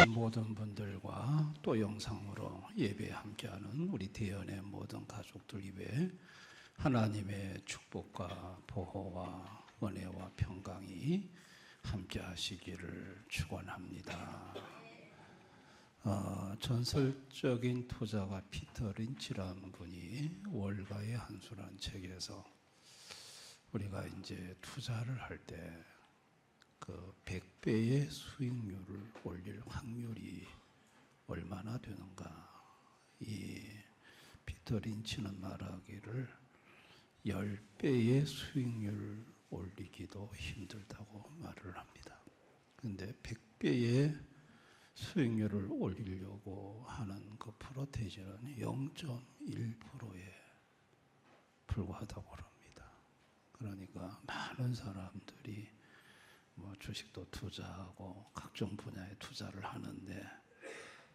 모든 분들과 또 영상으로 예배에 함께하는 우리 대연의 모든 가족들 입에 하나님의 축복과 보호와 은혜와 평강이 함께하시기를 축원합니다. 전설적인 투자가 피터 린치라는 분이 월가의 한수라는 책에서 우리가 이제 투자를 할 때 그 100배의 수익률을 올릴 확률이 얼마나 되는가, 이 피터 린치는 말하기를 10배의 수익률을 올리기도 힘들다고 말을 합니다. 그런데 100배의 수익률을 올리려고 하는 그 프로테이지는 0.1%에 불과하다고 합니다. 그러니까 많은 사람들이 주식도 투자하고 각종 분야에 투자를 하는데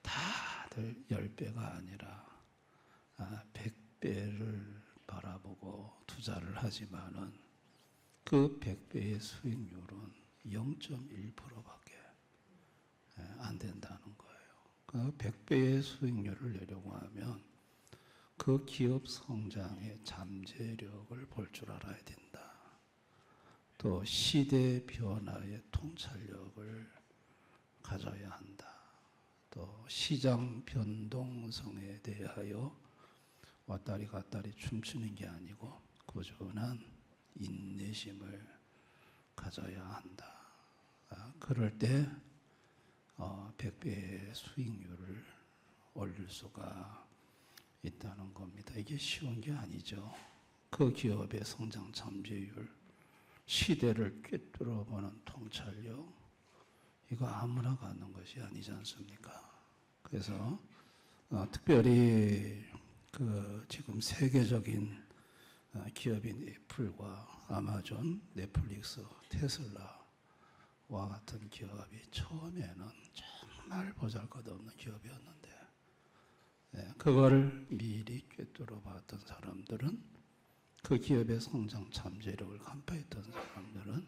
다들 10배가 아니라 100배를 바라보고 투자를 하지만은 그 100배의 수익률은 0.1%밖에 안 된다는 거예요. 그 100배의 수익률을 내려고 하면 그 기업 성장의 잠재력을 볼 줄 알아야 된다. 또 시대 변화의 통찰력을 가져야 한다. 또 시장 변동성에 대하여 왔다리 갔다리 춤추는 게 아니고 꾸준한 인내심을 가져야 한다. 그럴 때 100배의 수익률을 올릴 수가 있다는 겁니다. 이게 쉬운 게 아니죠. 그 기업의 성장 잠재율, 시대를 꿰뚫어보는 통찰력, 이거 아무나 갖는 것이 아니지 않습니까? 그래서 특별히 지금 세계적인 기업인 애플과 아마존, 넷플릭스, 테슬라와 같은 기업이 처음에는 정말 보잘것없는 기업이었는데 그거를 미리 꿰뚫어 봤던 사람들은, 그 기업의 성장 잠재력을 간파했던 사람들은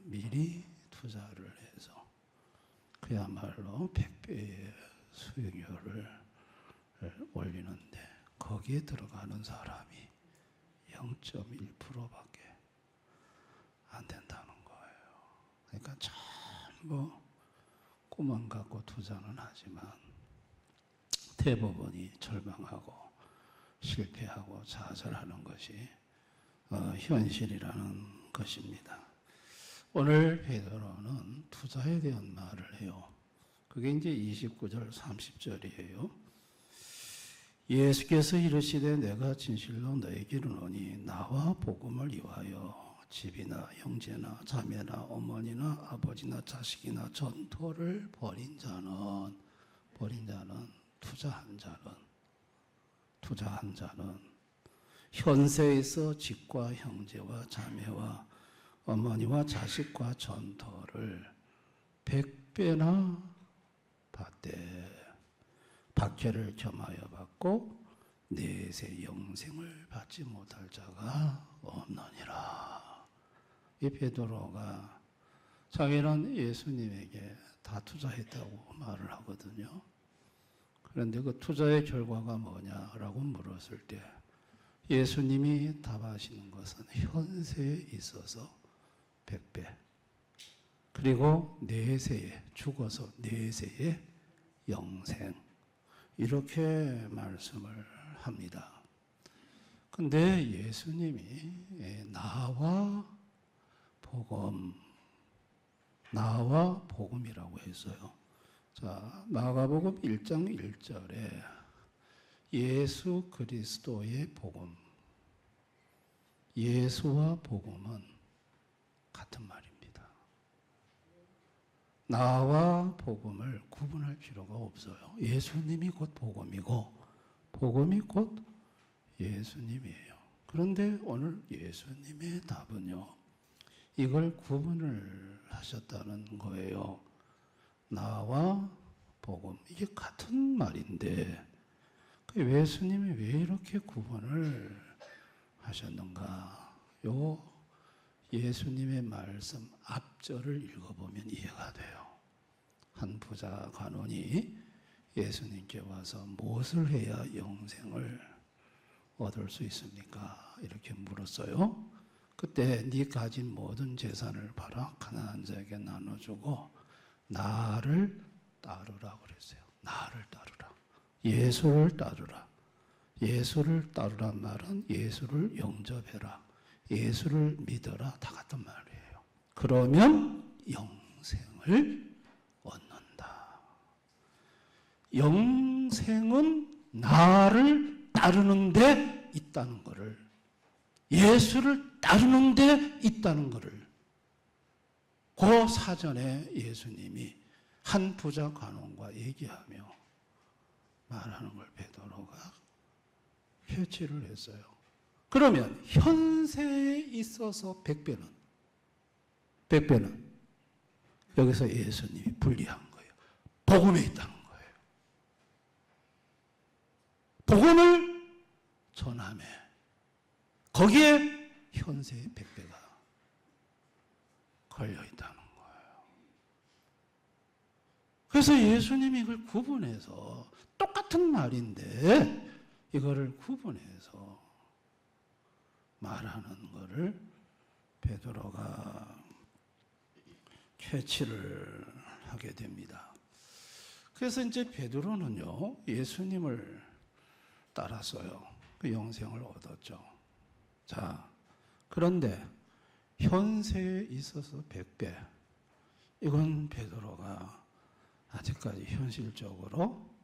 미리 투자를 해서 그야말로 100배의 수익률을 올리는데 거기에 들어가는 사람이 0.1%밖에 안 된다는 거예요. 그러니까 전부 꿈만 갖고 투자는 하지만 대부분이 절망하고 실패하고 좌절하는 것이 현실이라는 것입니다. 오늘 베드로는 투자에 대한 말을 해요. 그게 이제 29절 30절이에요. 예수께서 이르시되 내가 진실로 너에게 이르노니 나와 복음을 위하여 집이나 형제나 자매나 어머니나 아버지나 자식이나 전토를 벌인 자는 투자한 자는 현세에서 집과 형제와 자매와 어머니와 자식과 전토를 100배나 받되 박해를 겸하여 받고 내세 영생을 받지 못할 자가 없느니라. 이 베드로가 자기는 예수님에게 다 투자했다고 말을 하거든요. 그런데 그 투자의 결과가 뭐냐라고 물었을 때 예수님이 답하시는 것은 현세에 있어서 100배, 그리고 내세에 죽어서 내세에 영생, 이렇게 말씀을 합니다. 근데 예수님이 나와 복음이라고 했어요. 자, 마가복음 1장 1절에 예수 그리스도의 복음, 예수와 복음은 같은 말입니다. 나와 복음을 구분할 필요가 없어요. 예수님이 곧 복음이고 복음이 곧 예수님이에요. 그런데 오늘 예수님의 답은요, 이걸 구분을 하셨다는 거예요. 나와 복음, 이게 같은 말인데 예수님이 왜 이렇게 구분을 하셨는가? 예수님의 말씀 앞절을 읽어보면 이해가 돼요. 한 부자 관원이 예수님께 와서 무엇을 해야 영생을 얻을 수 있습니까? 이렇게 물었어요. 그때 네 가진 모든 재산을 팔아 가난한 자에게 나눠주고 나를 따르라 그랬어요. 나를 따르라. 예수를 따르라. 예수를 따르란 말은 예수를 영접해라. 예수를 믿어라. 다 같은 말이에요. 그러면 영생을 얻는다. 영생은 나를 따르는 데 있다는 것을, 예수를 따르는 데 있다는 것을 그 사전에 예수님이 한 부자 관원과 얘기하며 말하는 걸 베드로가 표치를 했어요. 그러면 현세에 있어서 백배는 여기서 예수님이 분리한 거예요. 복음에 있다는 거예요. 복음을 전하며 거기에 현세의 백배가 걸려있다는 거예요. 그래서 예수님이 이걸 구분해서 똑같은 말인데 이거를 구분해서 말하는 것을 베드로가 캐치를 하게 됩니다. 그래서 이제 베드로는요, 예수님을 따랐어요. 그 영생을 얻었죠. 자, 그런데 현세에 있어서 100배, 이건 베드로가 아직까지 현실적으로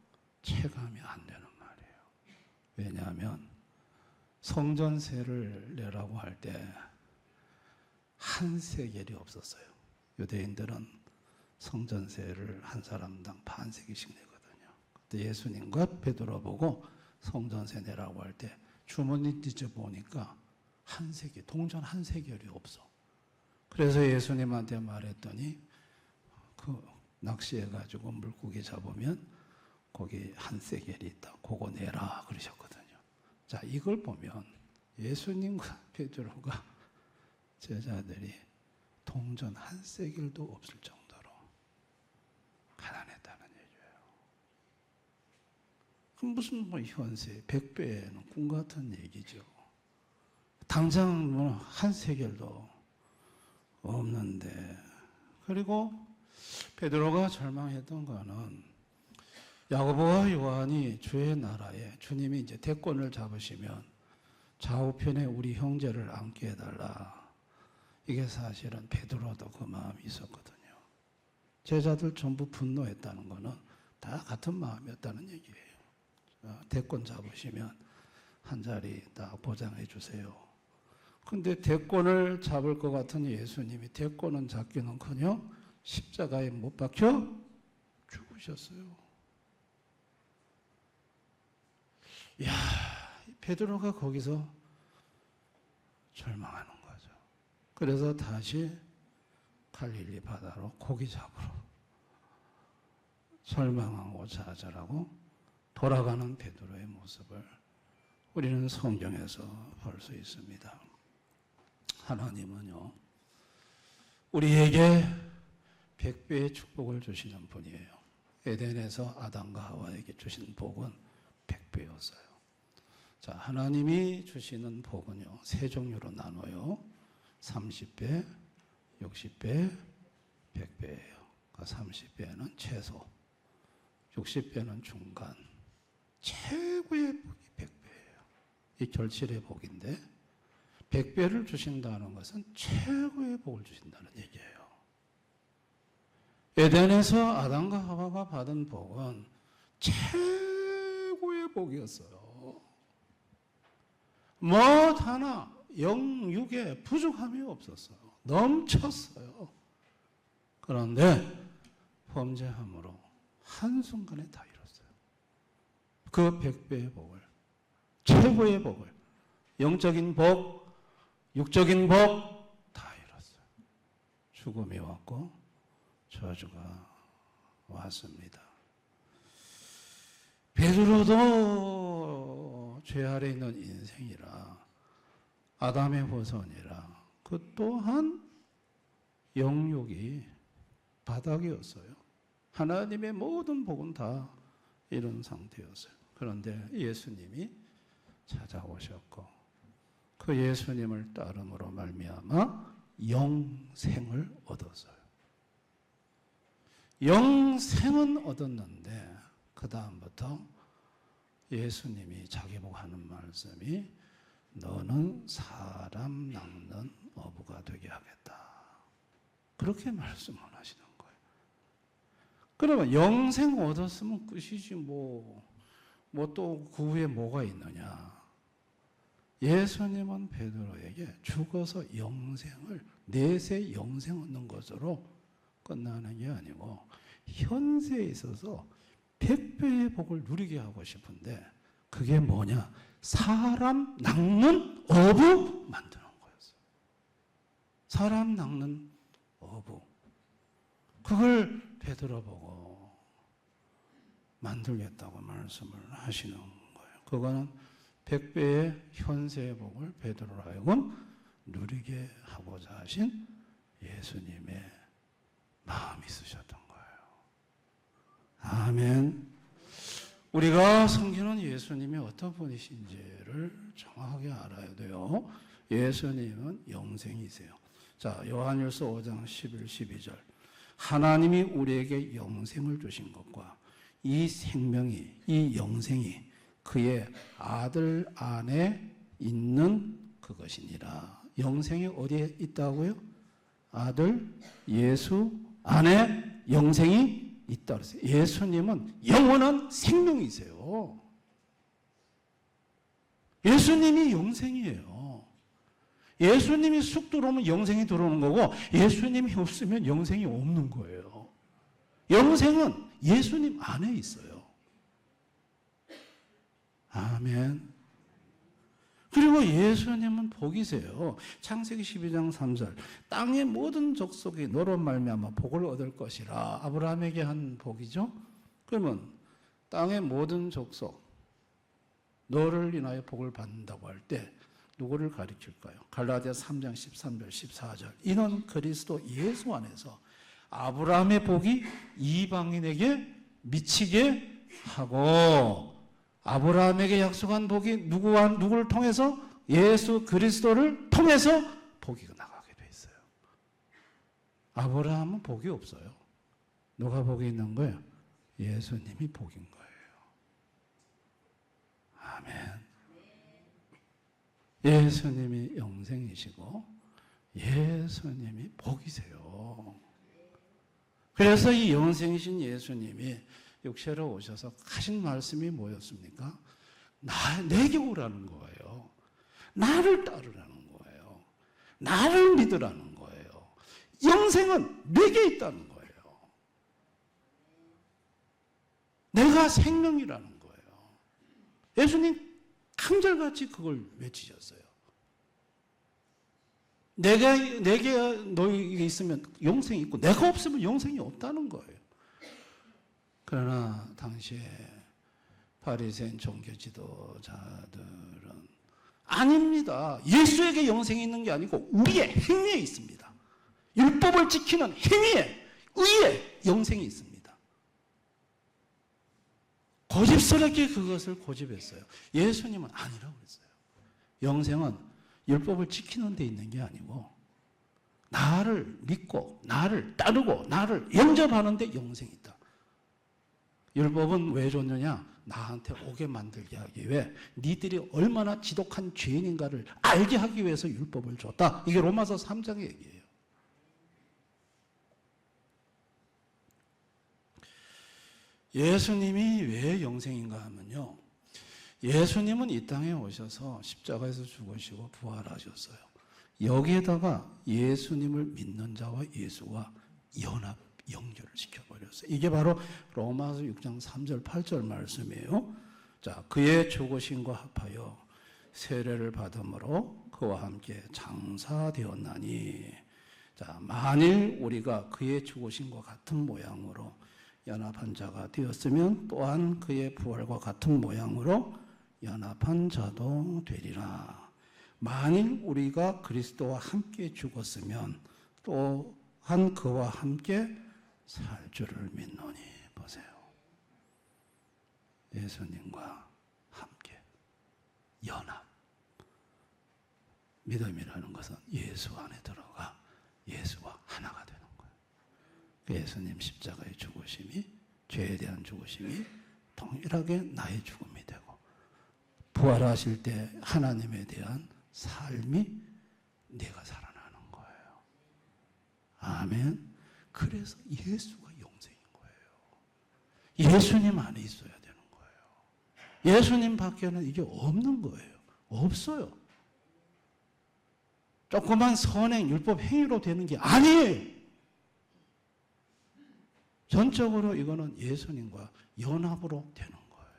체감이 안 되는 말이에요. 왜냐하면 성전세를 내라고 할 때 한 세겔이 없었어요. 유대인들은 성전세를 한 사람당 반 세겔씩 내거든요. 그때 예수님과 베드로 보고 성전세 내라고 할 때 주머니 뒤져보니까 한 세겔, 동전 한 세겔이 없어. 그래서 예수님한테 말했더니 그 낚시해가지고 물고기 잡으면 거기 한 세겔이 있다. 그거 내라 그러셨거든요. 자, 이걸 보면 예수님과 베드로가 제자들이 동전 한 세겔도 없을 정도로 가난했다는 얘기예요. 그럼 무슨 현세 100배는 꿈 같은 얘기죠. 당장 한 세겔도 없는데, 그리고 베드로가 절망했던 거는 야고보와 요한이 주의 나라에 주님이 이제 대권을 잡으시면 좌우편에 우리 형제를 앉게 해달라. 이게 사실은 베드로도 그 마음이 있었거든요. 제자들 전부 분노했다는 거는 다 같은 마음이었다는 얘기예요. 대권 잡으시면 한 자리 딱 보장해 주세요. 근데 대권을 잡을 것 같은 예수님이 대권은 잡기는커녕 십자가에 못 박혀 죽으셨어요. 야, 베드로가 거기서 절망하는 거죠. 그래서 다시 갈릴리 바다로 고기 잡으러 절망하고 좌절하고 돌아가는 베드로의 모습을 우리는 성경에서 볼 수 있습니다. 하나님은요, 우리에게 100배의 축복을 주시는 분이에요. 에덴에서 아담과 하와에게 주신 복은 100배였어요. 자, 하나님이 주시는 복은요, 세 종류로 나눠요. 30배, 60배, 100배예요. 그러니까 30배는 최소, 60배는 중간, 최고의 복이 100배예요. 이 결실의 복인데 100배를 주신다는 것은 최고의 복을 주신다는 얘기예요. 에덴에서 아담과 하와가 받은 복은 최고의 복이었어요. 뭐 하나 영육에 부족함이 없었어요. 넘쳤어요. 그런데 범죄함으로 한순간에 다 잃었어요. 그 100배의 복을, 최고의 복을, 영적인 복, 육적인 복 다 잃었어요. 죽음이 왔고 저주가 왔습니다. 베드로도 죄 아래 있는 인생이라, 아담의 후손이라 그 그 또한 영육이 바닥이었어요. 하나님의 모든 복은 다 이런 상태였어요. 그런데 예수님이 찾아오셨고 그 예수님을 따름으로 말미암아 영생을 얻었어요. 영생은 얻었는데 그 다음부터 예수님이 자기 보고 하는 말씀이 너는 사람 낚는 어부가 되게 하겠다. 그렇게 말씀을 하시는 거예요. 그러면 영생 얻었으면 끝이지 뭐 또 그 후에 뭐가 있느냐. 예수님은 베드로에게 죽어서 영생을 내세 영생 얻는 것으로 끝나는 게 아니고 현세에 있어서 100배의 복을 누리게 하고 싶은데 그게 뭐냐? 사람 낚는 어부 만드는 거였어요. 사람 낚는 어부. 그걸 베드로 보고 만들겠다고 말씀을 하시는 거예요. 그거는 100배의 현세의 복을 베드로로 하여금 누리게 하고자 하신 예수님의 마음이 있으셨던 거예요. 아멘. 우리가 섬기는 예수님이 어떤 분이신지를 정확하게 알아야 돼요. 예수님은 영생이세요. 자, 요한일서 5장 11, 12절. 하나님이 우리에게 영생을 주신 것과 이 생명이, 이 영생이 그의 아들 안에 있는 그것이니라. 영생이 어디에 있다고요? 아들 예수 안에 영생이 있다 그랬어요. 예수님은 영원한 생명이세요. 예수님이 영생이에요. 예수님이 쑥 들어오면 영생이 들어오는 거고 예수님이 없으면 영생이 없는 거예요. 영생은 예수님 안에 있어요. 아멘. 그리고 예수님은 복이세요. 창세기 12장 3절. 땅의 모든 족속이 너로 말미암아 복을 얻을 것이라. 아브라함에게 한 복이죠. 그러면 땅의 모든 족속 너를 인하여 복을 받는다고 할 때 누구를 가리킬까요? 갈라디아 3장 13절 14절. 이는 그리스도 예수 안에서 아브라함의 복이 이방인에게 미치게 하고 아브라함에게 약속한 복이 누구를 통해서? 예수 그리스도를 통해서 복이 나가게 돼 있어요. 아브라함은 복이 없어요. 누가 복이 있는 거예요? 예수님이 복인 거예요. 아멘. 예수님이 영생이시고 예수님이 복이세요. 그래서 이 영생이신 예수님이 육체로 오셔서 하신 말씀이 뭐였습니까? 내게 오라는 거예요. 나를 따르라는 거예요. 나를 믿으라는 거예요. 영생은 내게 있다는 거예요. 내가 생명이라는 거예요. 예수님 한결같이 그걸 외치셨어요. 내게 너에게 있으면 영생이 있고 내가 없으면 영생이 없다는 거예요. 그러나 당시에 바리새인 종교 지도자들은 아닙니다. 예수에게 영생이 있는 게 아니고 우리의 행위에 있습니다. 율법을 지키는 행위에, 의에 영생이 있습니다. 고집스럽게 그것을 고집했어요. 예수님은 아니라고 그랬어요. 영생은 율법을 지키는 데 있는 게 아니고 나를 믿고 나를 따르고 나를 영접하는 데 영생이 있다. 율법은 왜 줬느냐? 나한테 오게 만들게 하기 위해 니들이 얼마나 지독한 죄인인가를 알게 하기 위해서 율법을 줬다. 이게 로마서 3장의 얘기예요. 예수님이 왜 영생인가 하면요. 예수님은 이 땅에 오셔서 십자가에서 죽으시고 부활하셨어요. 여기에다가 예수님을 믿는 자와 예수와 연결을 시켜버렸어요. 이게 바로 로마서 6장 3절 8절 말씀이에요. 자, 그의 죽으심과 합하여 세례를 받음으로 그와 함께 장사되었나니 자, 만일 우리가 그의 죽으심과 같은 모양으로 연합한 자가 되었으면 또한 그의 부활과 같은 모양으로 연합한 자도 되리라. 만일 우리가 그리스도와 함께 죽었으면 또한 그와 함께 살 줄을 믿노니. 보세요. 예수님과 함께 연합. 믿음이라는 것은 예수 안에 들어가 예수와 하나가 되는 거예요. 예수님 십자가의 죽으심이, 죄에 대한 죽으심이 동일하게 나의 죽음이 되고, 부활하실 때 하나님에 대한 삶이 내가 살아나는 거예요. 아멘. 그래서 예수가 영생인 거예요. 예수님 안에 있어야 되는 거예요. 예수님 밖에는 이게 없는 거예요. 없어요. 조그만 선행, 율법 행위로 되는 게 아니에요. 전적으로 이거는 예수님과 연합으로 되는 거예요.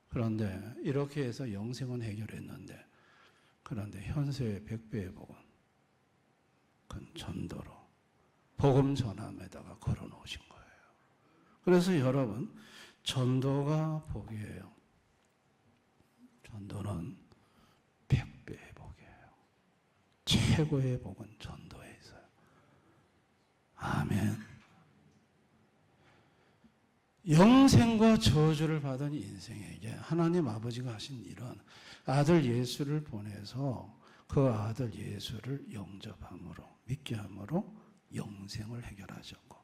그런데 이렇게 해서 영생은 해결했는데, 그런데 현세의 백배의 복은 그건 전도로 복음 전함에다가 걸어놓으신 거예요. 그래서 여러분, 전도가 복이에요. 전도는 백배의 복이에요. 최고의 복은 전도에 있어요. 아멘. 영생과 저주를 받은 인생에게 하나님 아버지가 하신 일은 아들 예수를 보내서 그 아들 예수를 영접함으로, 믿게 함으로 영생을 해결하셨고,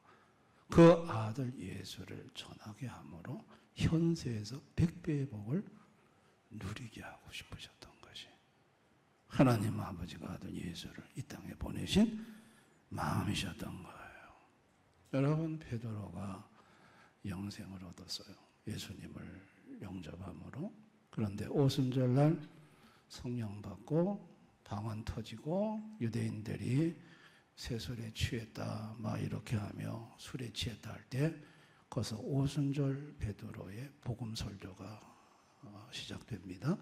그 아들 예수를 전하게 함으로 현세에서 백배의 복을 누리게 하고 싶으셨던 것이 하나님 아버지가 아들 예수를 이 땅에 보내신 마음이셨던 거예요. 여러분, 베드로가 영생을 얻었어요. 예수님을 영접함으로. 그런데 오순절날 성령 받고 방언 터지고 유대인들이 세술에 취했다 막 이렇게 하며 술에 취했다 할 때, 거기서 오순절 베드로의 복음 설교가 시작됩니다.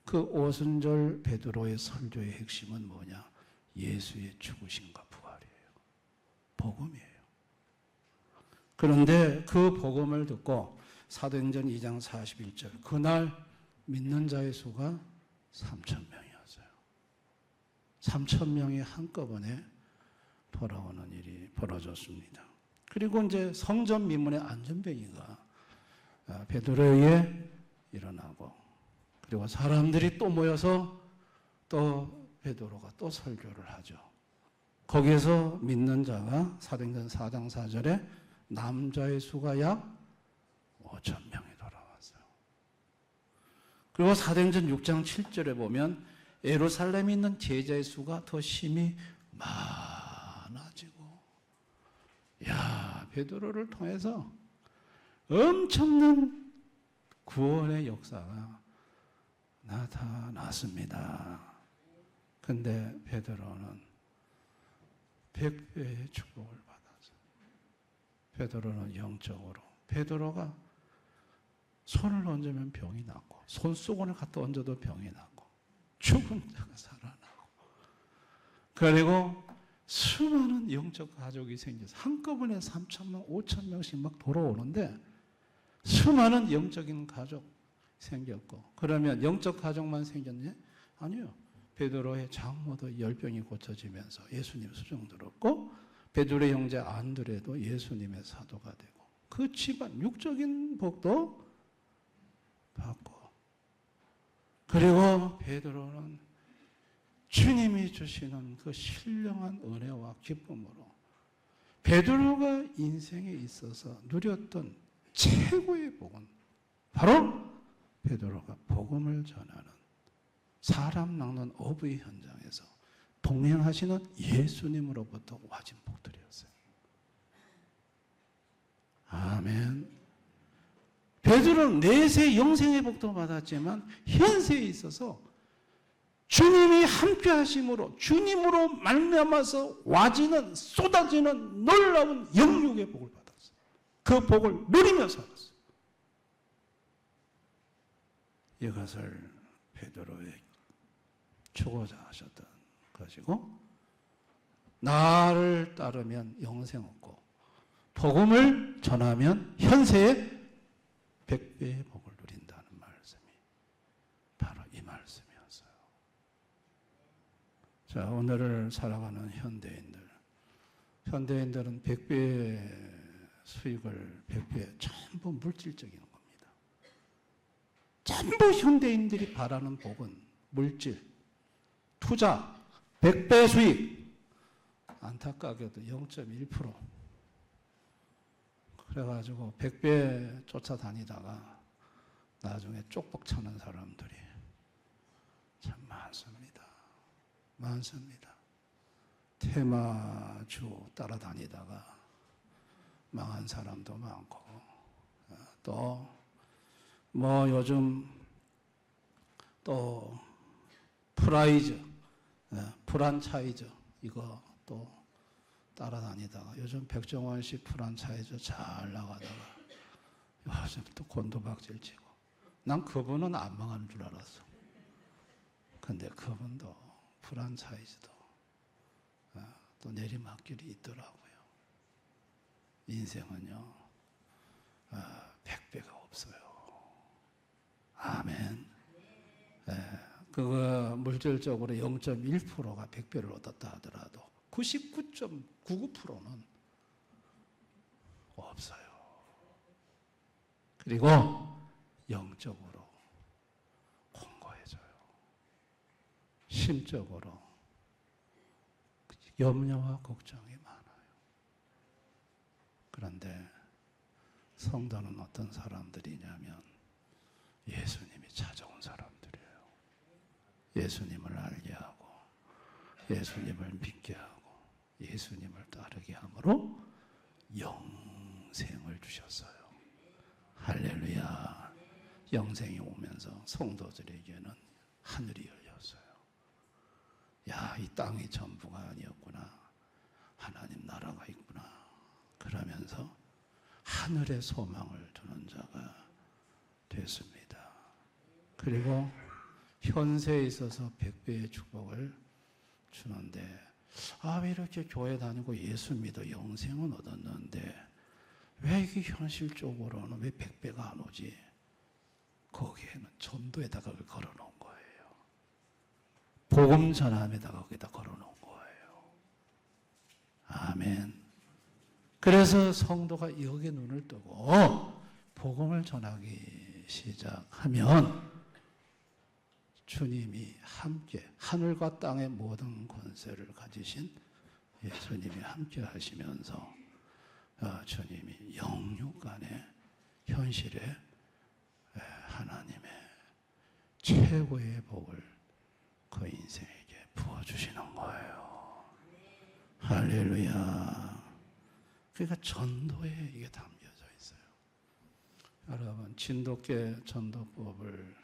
그 오순절 베드로의 설교의 핵심은 뭐냐? 예수의 죽으심과 부활이에요. 복음이에요. 그런데 그 복음을 듣고 사도행전 2장 41절, 그날 믿는 자의 수가 3,000명이었어요. 3,000명이 한꺼번에 돌아오는 일이 벌어졌습니다. 그리고 이제 성전 미문의 안전뱅이가 베드로에게 일어나고, 그리고 사람들이 또 모여서 또 베드로가 또 설교를 하죠. 거기에서 믿는 자가 사도행전 4장 4절에 남자의 수가 약 5,000명이 돌아왔어요. 그리고 사도행전 6장 7절에 보면 예루살렘에 있는 제자의 수가 더 심히 많아지고, 야, 베드로를 통해서 엄청난 구원의 역사가 나타났습니다. 근데 베드로는 100배의 축복을 받았어요. 베드로는 영적으로, 베드로가 손을 얹으면 병이 낫고, 손수건을 갖다 얹어도 병이 낫고, 죽은 자가 살아나고, 그리고 수많은 영적 가족이 생겨서 한꺼번에 3,000명, 5,000명씩 막 돌아오는데 수많은 영적인 가족 생겼고, 그러면 영적 가족만 생겼냐? 아니요. 베드로의 장모도 10병이 고쳐지면서 예수님 수종 들었고, 베드로의 형제 안드레도 예수님의 사도가 되고, 그 집안 육적인 복도 받고, 그리고 베드로는 주님이 주시는 그 신령한 은혜와 기쁨으로 베드로가 인생에 있어서 누렸던 최고의 복은 바로 베드로가 복음을 전하는, 사람 낚는 어부의 현장에서 동행하시는 예수님으로부터 와진 복들이었어요. 아멘. 베드로는 내세 영생의 복도 받았지만 현세에 있어서 주님이 함께 하심으로, 주님으로 말미암아서 와지는, 쏟아지는 놀라운 영육의 복을 받았어요. 그 복을 누리며 살았어요. 이것을 베드로의 추구자 하셨던 것이고, 나를 따르면 영생 얻고 복음을 전하면 현세에 100배의 복을 누린다는 말씀이 바로 이 말씀이었어요. 자, 오늘을 살아가는 현대인들은 100배의 수익을 100배 전부 물질적인 겁니다. 전부 현대인들이 바라는 복은 물질, 투자, 100배 수익. 안타깝게도 0.1%. 그래가지고 100배 쫓아다니다가 나중에 쪽박 차는 사람들이 참 많습니다. 많습니다. 테마주 따라다니다가 망한 사람도 많고, 또 뭐 요즘 또 프란차이즈 이거 또 따라다니다가 요즘 백종원 씨 프란차이즈 잘 나가다가 요즘 또 곤두박질 치고, 난 그분은 안 망하는 줄 알았어. 근데 그분도 프란차이즈도 또 내리막길이 있더라고요. 인생은요 100배가 없어요. 아멘. 그거 물질적으로 0.1%가 100배를 얻었다 하더라도 99.99%는 없어요. 그리고 영적으로 공고해져요. 심적으로 염려와 걱정이 많아요. 그런데 성도는 어떤 사람들이냐면 예수님이 찾아온 사람들이에요. 예수님을 알게 하고 예수님을 믿게 하고 예수님을 따르게 함으로 영생을 주셨어요. 할렐루야. 영생이 오면서 성도들에게는 하늘이 열렸어요. 야, 이 땅이 전부가 아니었구나. 하나님 나라가 있구나. 그러면서 하늘의 소망을 두는 자가 됐습니다. 그리고 현세에 있어서 100배의 축복을 주는데, 왜 이렇게 교회 다니고 예수 믿어 영생은 얻었는데 왜 이게 현실적으로는 왜 100배가 안 오지? 거기에는 전도에다가 걸어놓은 거예요. 복음 전함에다가 거기다 걸어놓은 거예요. 아멘. 그래서 성도가 여기에 눈을 뜨고 복음을 전하기 시작하면 주님이 함께 하늘과 땅의 모든 권세를 가지신 예수님이 함께 하시면서 주님이 영육간의 현실에 하나님의 최고의 복을 그 인생에게 부어주시는 거예요. 할렐루야. 그러니까 전도에 이게 담겨져 있어요. 여러분, 진돗개 전도법을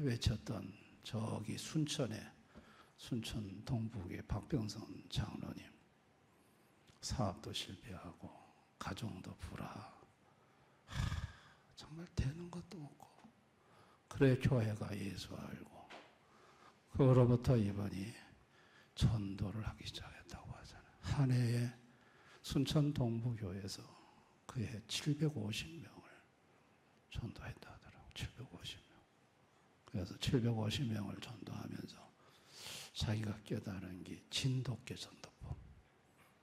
외쳤던 저기 순천 동북의 박병선 장로님, 사업도 실패하고 가정도 불화, 정말 되는 것도 없고, 그래 교회가 예수 알고 그로부터 이번이 전도를 하기 시작했다고 하잖아요. 한 해에 순천 동부교회에서 그해 750명을 전도했다 하더라고요. 750명. 그래서 750명을 전도하면서 자기가 깨달은 게 진돗개 전도법.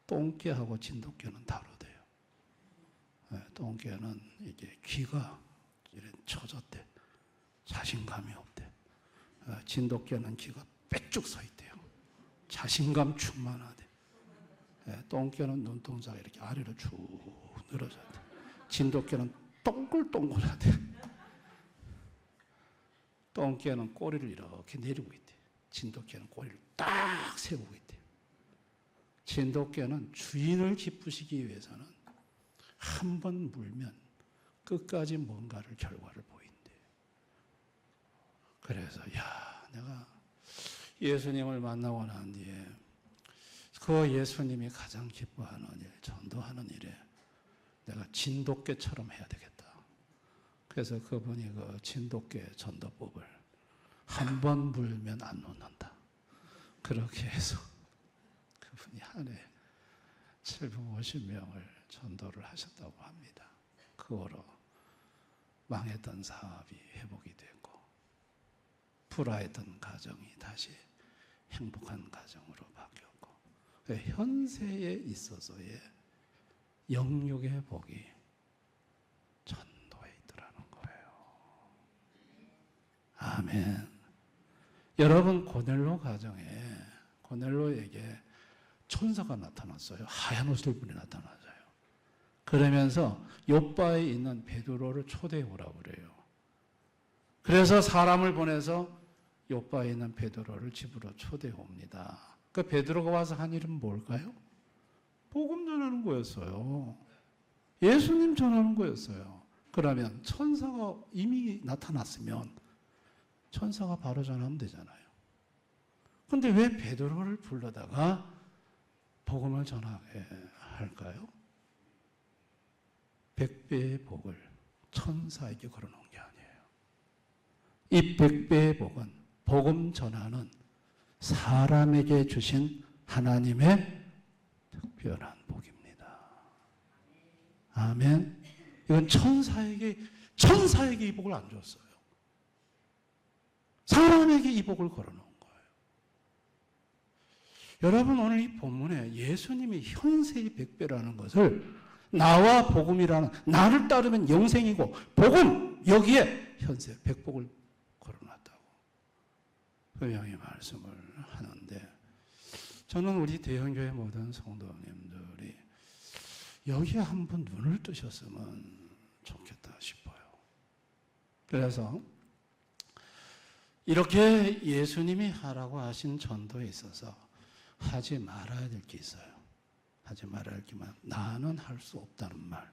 똥개하고 진돗개는 다르대요. 똥개는 이게 귀가 이런 처졌대. 자신감이 없대. 진돗개는 귀가 빽쭉 서 있대요. 자신감 충만하대. 똥개는 눈동자가 이렇게 아래로 쭉 늘어져 있대. 진돗개는 동글동글하대. 똥개는 꼬리를 이렇게 내리고 있대. 진돗개는 꼬리를 딱 세우고 있대. 진돗개는 주인을 기쁘시기 위해서는 한 번 물면 끝까지 뭔가를 결과를 보인대. 그래서 내가 예수님을 만나고 난 뒤에 그 예수님이 가장 기뻐하는 일, 전도하는 일에 내가 진돗개처럼 해야 되겠다. 그래서 그분이 그 진돗개 전도법을 한 번 물면 안 놓는다. 그렇게 해서 그분이 한 해 750명을 전도를 하셨다고 합니다. 그 후로 망했던 사업이 회복이 되고 불화했던 가정이 다시 행복한 가정으로 바뀌었고, 현세에 있어서의 영육의 복이 전도에 있더라는 거예요. 아멘. 여러분, 고넬로 가정에 고넬로에게 천사가 나타났어요. 하얀 옷을 입은 나타났어요. 그러면서 요바에 있는 베드로를 초대해 오라고 그래요. 그래서 사람을 보내서 요바에 있는 베드로를 집으로 초대해 옵니다. 그 베드로가 와서 한 일은 뭘까요? 복음 전하는 거였어요. 예수님 전하는 거였어요. 그러면 천사가 이미 나타났으면 천사가 바로 전하면 되잖아요. 그런데 왜 베드로를 불러다가 복음을 전하게 할까요? 100배의 복을 천사에게 걸어놓은 게 아니에요. 이 100배의 복은 복음 전하는 사람에게 주신 하나님의 특별한 복입니다. 아멘. 이건 천사에게 이 복을 안 줬어요. 사람에게 이 복을 걸어놓은 거예요. 여러분, 오늘 이 본문에 예수님이 현세의 100배라는 것을 나와 복음이라는, 나를 따르면 영생이고 복음, 여기에 현세 100복을 걸어놨다고 분명히 말씀을 하는데, 저는 우리 대형교회 모든 성도님들이 여기에 한번 눈을 뜨셨으면 좋겠다 싶어요. 그래서 이렇게 예수님이 하라고 하신 전도에 있어서 하지 말아야 될 게 있어요. 하지 말아야 할 게만, 나는 할 수 없다는 말,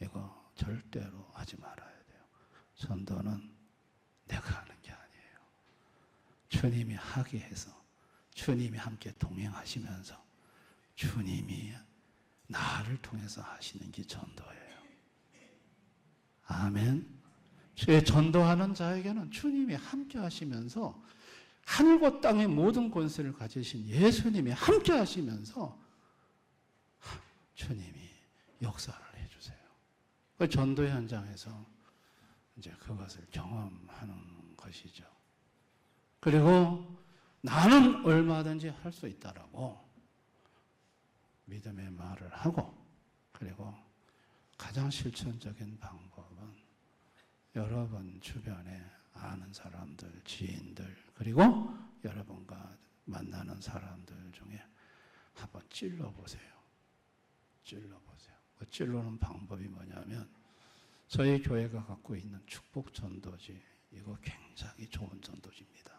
이거 절대로 하지 말아야 돼요. 전도는 내가 하는 게 아니에요. 주님이 하게 해서, 주님이 함께 동행하시면서 주님이 나를 통해서 하시는 게 전도예요. 아멘. 전도하는 자에게는 주님이 함께 하시면서, 하늘과 땅의 모든 권세를 가지신 예수님이 함께 하시면서 주님이 역사를 해주세요. 그 전도 현장에서 이제 그것을 경험하는 것이죠. 그리고 나는 얼마든지 할 수 있다라고 믿음의 말을 하고, 그리고 가장 실천적인 방법은 여러분 주변에 아는 사람들, 지인들, 그리고 여러분과 만나는 사람들 중에 한번 찔러보세요. 찔러보세요. 그 찔러는 방법이 뭐냐면, 저희 교회가 갖고 있는 축복 전도지, 이거 굉장히 좋은 전도지입니다.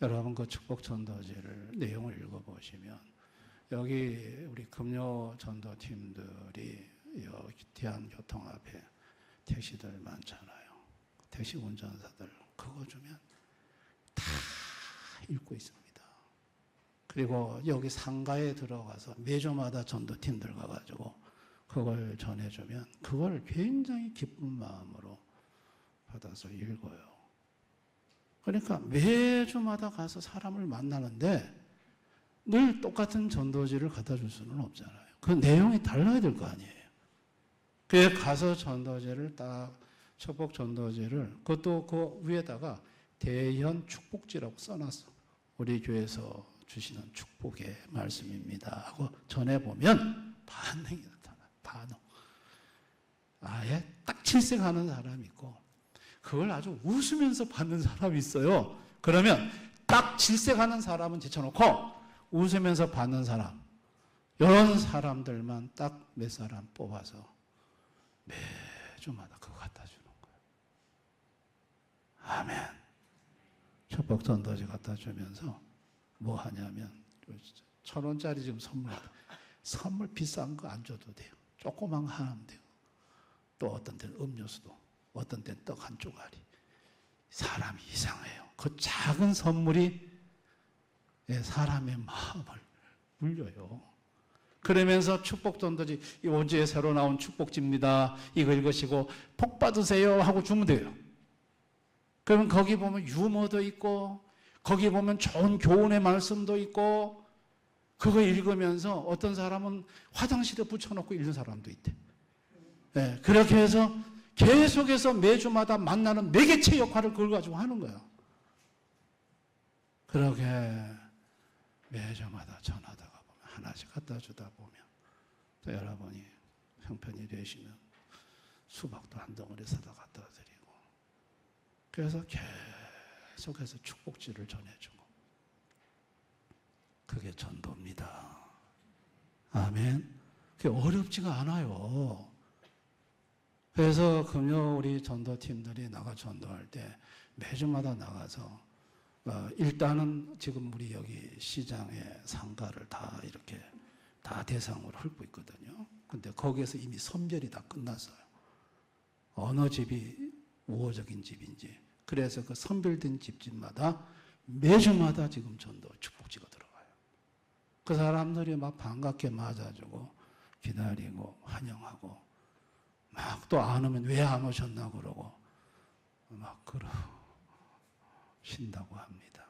여러분 그 축복 전도지를 내용을 읽어보시면, 여기 우리 금요 전도팀들이 여기 대한교통 앞에 택시들 많잖아요. 택시 운전사들 그거 주면 다 읽고 있습니다. 그리고 여기 상가에 들어가서 매주마다 전도팀들 가가지고 그걸 전해주면 그걸 굉장히 기쁜 마음으로 받아서 읽어요. 그러니까 매주마다 가서 사람을 만나는데 늘 똑같은 전도지를 갖다 줄 수는 없잖아요. 그 내용이 달라야 될 거 아니에요. 그래 가서 전도지를 딱, 축복 전도지를, 그것도 그 위에다가 대현 축복지라고 써놨어. 우리 교회에서 주시는 축복의 말씀입니다 하고 전해보면 반응이 나타나요. 반응. 아예 딱 질색하는 사람이 있고, 그걸 아주 웃으면서 받는 사람이 있어요. 그러면 딱 질색하는 사람은 제쳐놓고 웃으면서 받는 사람, 이런 사람들만 딱 몇 사람 뽑아서 매주마다 그거 갖다 주는 거예요. 아멘. 축복 전도지 갖다 주면서 뭐 하냐면, 1,000원짜리 지금 선물 비싼 거 안 줘도 돼요. 조그만 거 하면 돼요. 또 어떤 때는 음료수도, 어떤 때는 떡 한 쪼가리. 사람이 이상해요. 그 작은 선물이 사람의 마음을 울려요. 그러면서 축복 전도지, 오지에 새로 나온 축복지입니다. 이거 읽으시고 복 받으세요 하고 주면 돼요. 그러면 거기 보면 유머도 있고, 거기 보면 좋은 교훈의 말씀도 있고, 그거 읽으면서 어떤 사람은 화장실에 붙여놓고 읽는 사람도 있대. 네, 그렇게 해서 계속해서 매주마다 만나는 매개체 역할을 그걸 가지고 하는 거야. 그렇게 매주마다 전하다가 보면 하나씩 갖다 주다 보면 또 여러분이 형편이 되시면 수박도 한 덩어리 사다 갖다 드리고 그래서 계속해서 축복지를 전해주고 그게 전도입니다. 아멘. 그게 어렵지가 않아요. 그래서 금요 우리 전도팀들이 나가 전도할 때 매주마다 나가서 일단은 지금 우리 여기 시장에 상가를 다 이렇게 다 대상으로 훑고 있거든요. 근데 거기에서 이미 선별이 다 끝났어요. 어느 집이 우호적인 집인지. 그래서 그 선별된 집집마다 매주마다 지금 전도 축복지가 들어가요. 그 사람들이 막 반갑게 맞아주고 기다리고 환영하고 막 또 안 오면 왜 안 오셨나 그러고 막 그러신다고 합니다.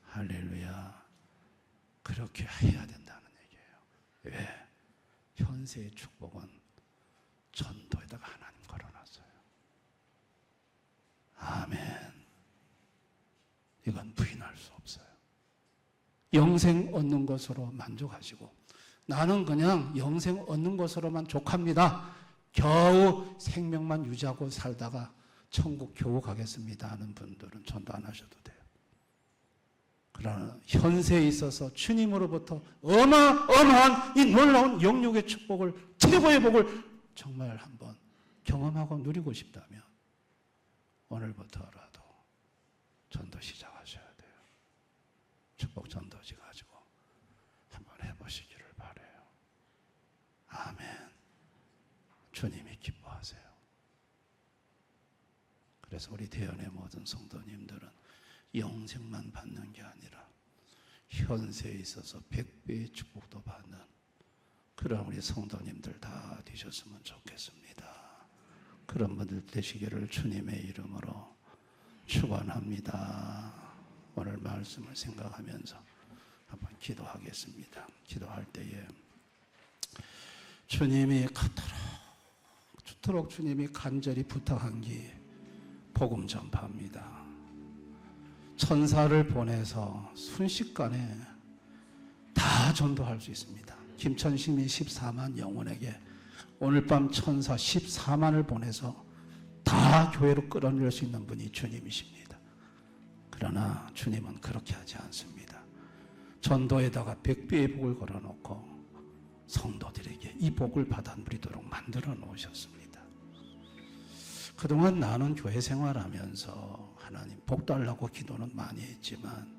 할렐루야. 그렇게 해야 된다는 얘기예요. 왜? 현세의 축복은 전도에다가 하나님 걸어놨어요. 아멘. 이건 부인할 수 없어요. 영생 얻는 것으로 만족하시고 나는 그냥 영생 얻는 것으로만 족합니다. 겨우 생명만 유지하고 살다가 천국 겨우 가겠습니다 하는 분들은 전도 안 하셔도 돼요. 그러나 현세에 있어서 주님으로부터 어마어마한 이 놀라운 영육의 축복을, 최고의 복을 정말 한번 경험하고 누리고 싶다면 오늘부터라도 전도 시작하셔야 돼요. 축복 전도지 가지고 한번 해보시기를 바라요. 아멘. 주님이 기뻐하세요. 그래서 우리 대연의 모든 성도님들은 영생만 받는 게 아니라 현세에 있어서 100배의 축복도 받는 그런 우리 성도님들 다 되셨으면 좋겠습니다. 그런 분들 되시기를 주님의 이름으로 축원합니다. 오늘 말씀을 생각하면서 한번 기도하겠습니다. 기도할 때에 주님이 그토록 주님이 간절히 부탁한 게 복음 전파입니다. 천사를 보내서 순식간에 다 전도할 수 있습니다. 김천심이 14만 영혼에게 오늘 밤 천사 14만을 보내서 다 교회로 끌어낼 수 있는 분이 주님이십니다. 그러나 주님은 그렇게 하지 않습니다. 전도에다가 100배의 복을 걸어놓고 성도들에게 이 복을 받아 누리도록 만들어 놓으셨습니다. 그동안 나는 교회 생활하면서 하나님 복 달라고 기도는 많이 했지만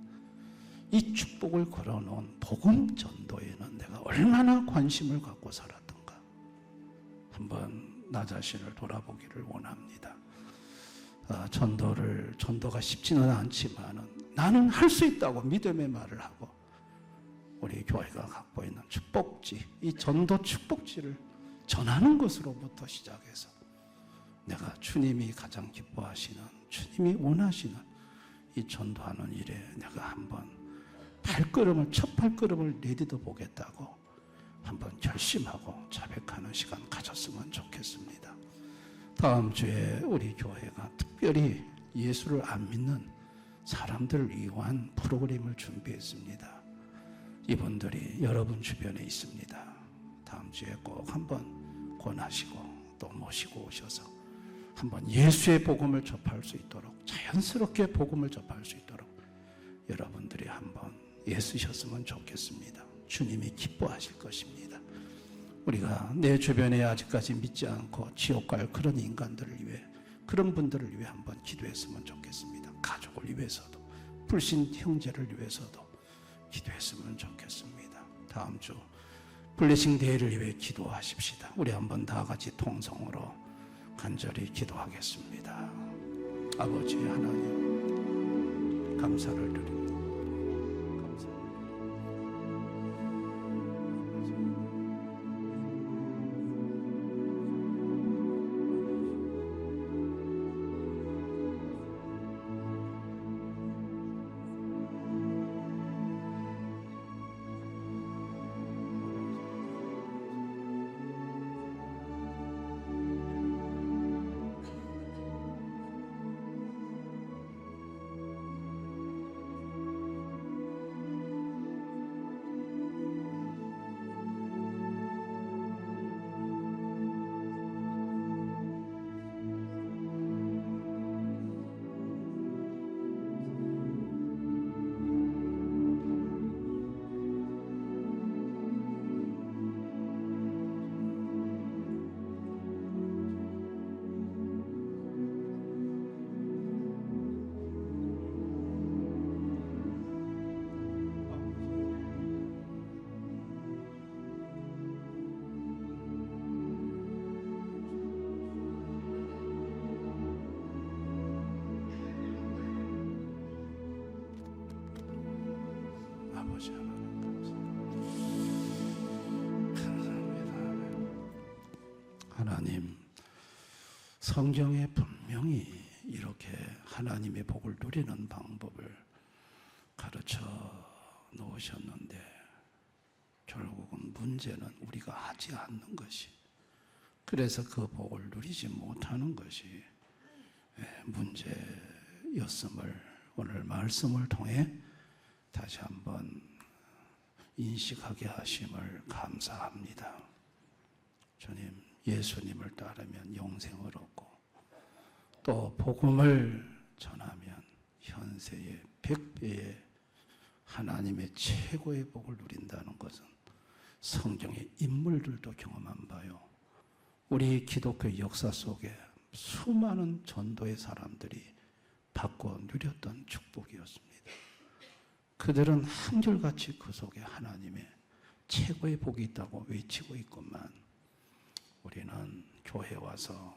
이 축복을 걸어놓은 복음 전도에는 내가 얼마나 관심을 갖고 살았던가 한번 나 자신을 돌아보기를 원합니다. 전도가 쉽지는 않지만은 나는 할 수 있다고 믿음의 말을 하고 우리 교회가 갖고 있는 축복지, 이 전도 축복지를 전하는 것으로부터 시작해서 내가 주님이 가장 기뻐하시는, 주님이 원하시는 이 전도하는 일에 내가 한번 첫 발걸음을 내디뎌 보겠다고 한번 결심하고 자백하는 시간 가졌으면 좋겠습니다. 다음 주에 우리 교회가 특별히 예수를 안 믿는 사람들을 위한 프로그램을 준비했습니다. 이분들이 여러분 주변에 있습니다. 다음 주에 꼭 한번 권하시고 또 모시고 오셔서 한번 예수의 복음을 접할 수 있도록 자연스럽게 복음을 접할 수 있도록 여러분들이 한번 애쓰셨으면 좋겠습니다. 주님이 기뻐하실 것입니다. 우리가 내 주변에 아직까지 믿지 않고 지옥 갈 그런 인간들을 위해 그런 분들을 위해 한번 기도했으면 좋겠습니다. 가족을 위해서도 불신 형제를 위해서도 기도했으면 좋겠습니다. 다음 주 블레싱 데이를 위해 기도하십시다. 우리 한번 다 같이 통성으로 간절히 기도하겠습니다. 아버지 하나님 감사를 드립니다. 하나님, 성경에 분명히 이렇게 하나님의 복을 누리는 방법을 가르쳐 놓으셨는데 결국은 문제는 우리가 하지 않는 것이, 그래서 그 복을 누리지 못하는 것이 문제였음을 오늘 말씀을 통해 다시 한번 인식하게 하심을 감사합니다. 주님, 예수님을 따르면 영생을 얻고 또 복음을 전하면 현세의 100배의 하나님의 최고의 복을 누린다는 것은 성경의 인물들도 경험한 바요. 우리 기독교 역사 속에 수많은 전도의 사람들이 받고 누렸던 축복이었습니다. 그들은 한결같이 그 속에 하나님의 최고의 복이 있다고 외치고 있건만 우리는 교회에 와서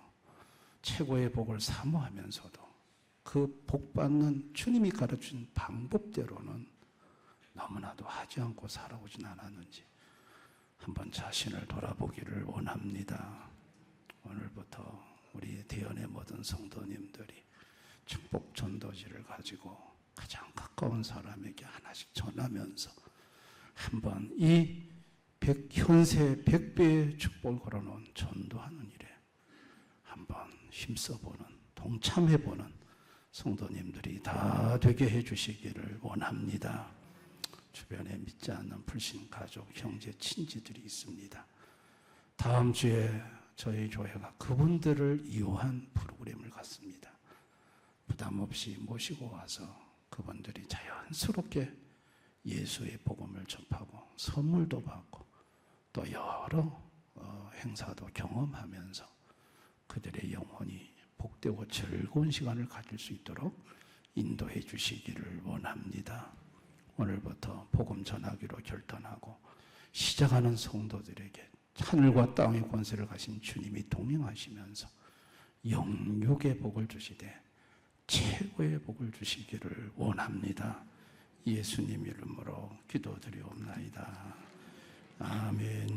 최고의 복을 사모하면서도 그 복받는 주님이 가르친 방법대로는 너무나도 하지 않고 살아오진 않았는지 한번 자신을 돌아보기를 원합니다. 오늘부터 우리 대연의 모든 성도님들이 축복 전도지를 가지고 가장 가까운 사람에게 하나씩 전하면서 한번 이 현세 100배의 축복을 걸어놓은 전도하는 일에 한번 힘써보는, 동참해보는 성도님들이 다 되게 해주시기를 원합니다. 주변에 믿지 않는 불신 가족, 형제, 친지들이 있습니다. 다음 주에 저희 교회가 그분들을 이용한 프로그램을 갖습니다. 부담 없이 모시고 와서 그분들이 자연스럽게 예수의 복음을 접하고 선물도 받고 또 여러 행사도 경험하면서 그들의 영혼이 복되고 즐거운 시간을 가질 수 있도록 인도해 주시기를 원합니다. 오늘부터 복음 전하기로 결단하고 시작하는 성도들에게 하늘과 땅의 권세를 가신 주님이 동행하시면서 영육의 복을 주시되 최고의 복을 주시기를 원합니다. 예수님 이름으로 기도드리옵나이다. 아멘.